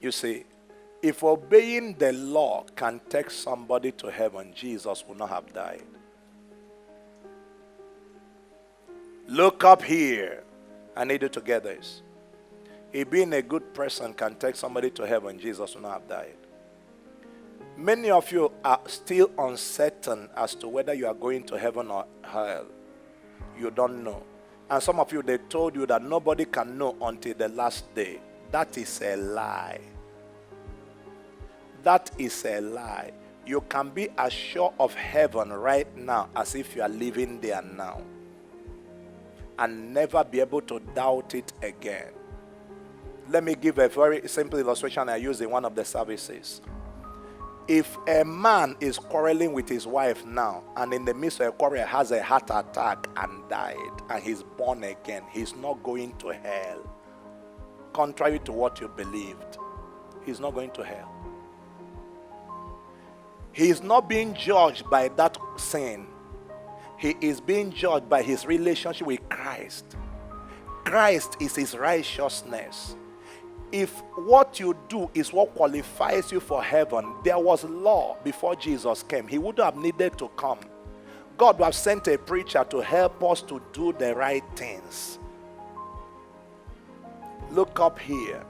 You see, if obeying the law can take somebody to heaven, Jesus would not have died. Look up here. I need you to get this. If being a good person can take somebody to heaven, Jesus would not have died. Many of you are still uncertain as to whether you are going to heaven or hell. You don't know. And some of you, they told you that nobody can know until the last day. That is a lie. That is a lie. You can be as sure of heaven right now as if you are living there now, and never be able to doubt it again. Let me give a very simple illustration I used in one of the services. If a man is quarreling with his wife now, and in the midst of a quarrel has a heart attack and died, and he's born again, he's not going to hell. Contrary to what you believed, he's not going to hell. He is not being judged by that sin. He is being judged by his relationship with Christ. Christ is his righteousness. If what you do is what qualifies you for heaven, there was law before Jesus came. He would have needed to come. God would have sent a preacher to help us to do the right things. Look up here.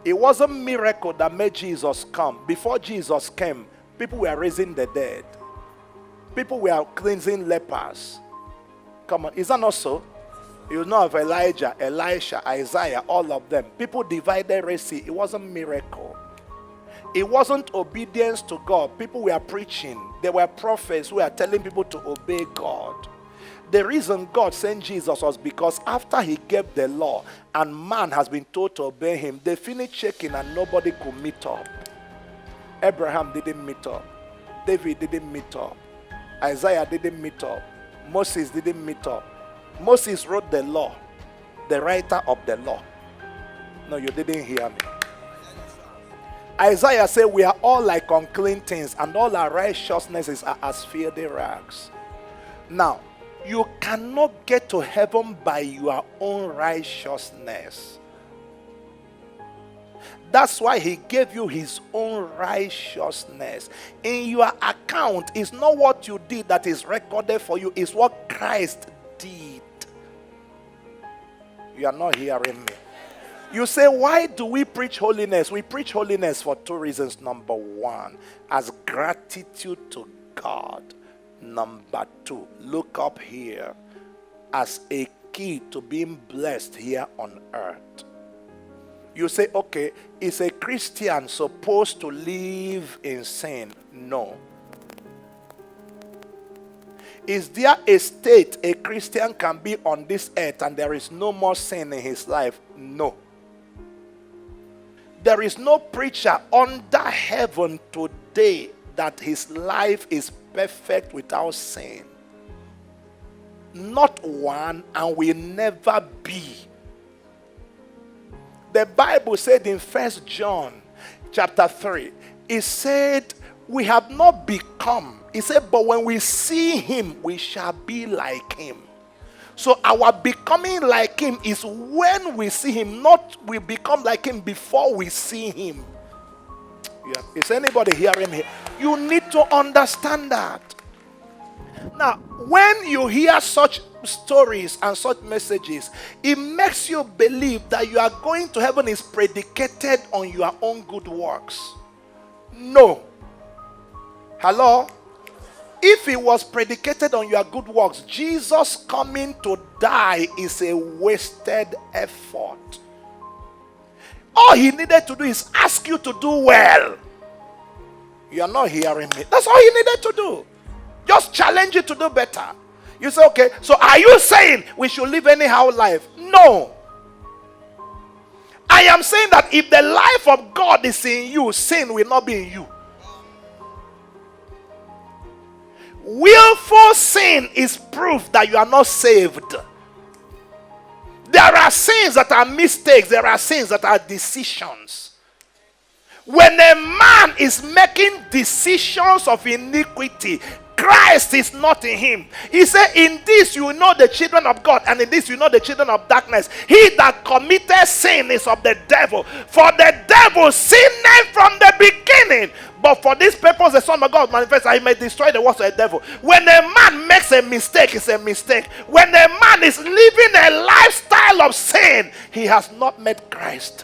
It was a miracle that made Jesus come. Before Jesus came, people were raising the dead. People were cleansing lepers. Come on, is that not so? You know of Elijah, Elisha, Isaiah, all of them. People divided Red Sea. It was a miracle. It wasn't obedience to God. People were preaching. There were prophets who were telling people to obey God. The reason God sent Jesus was because after he gave the law and man has been told to obey him, they finished checking and nobody could meet up. Abraham didn't meet up. David didn't meet up. Isaiah didn't meet up. Moses didn't meet up. Moses wrote the law, the writer of the law. No, you didn't hear me. Isaiah said, we are all like unclean things, and all our righteousnesses are as filthy rags. Now, you cannot get to heaven by your own righteousness. That's why he gave you his own righteousness. In your account, it's not what you did that is recorded for you, it's what Christ did. You are not hearing me. You say, why do we preach holiness? We preach holiness for two reasons. Number one, as gratitude to God. Number two, look up here, as a key to being blessed here on earth. You say, okay, is a Christian supposed to live in sin? No. Is there a state a Christian can be on this earth and there is no more sin in his life? No. There is no preacher under heaven today that his life is perfect without sin. Not one, and will never be. The Bible said in 1 John chapter 3, it said, we have not become. It said, but when we see him, we shall be like him. So our becoming like him is when we see him, not we become like him before we see him. Yeah. Is anybody hearing me? You need to understand that. Now, when you hear such stories and such messages, it makes you believe that you are going to heaven is predicated on your own good works. No. Hello? If it was predicated on your good works, Jesus coming to die is a wasted effort. All he needed to do is ask you to do well. You are not hearing me. That's all he needed to do. Just challenge you to do better. You say, okay, so are you saying we should live anyhow life? No. I am saying that if the life of God is in you, sin will not be in you. Willful sin is proof that you are not saved. There are sins that are mistakes. There are sins that are decisions. When a man is making decisions of iniquity, Christ is not in him. He said, in this you know the children of God, and in this you know the children of darkness. He that committed sin is of the devil, for the devil sinned from the beginning. But for this purpose the Son of God manifests, that he may destroy the works of the devil. When a man makes a mistake, it's a mistake. When a man is living a lifestyle of sin, he has not met Christ.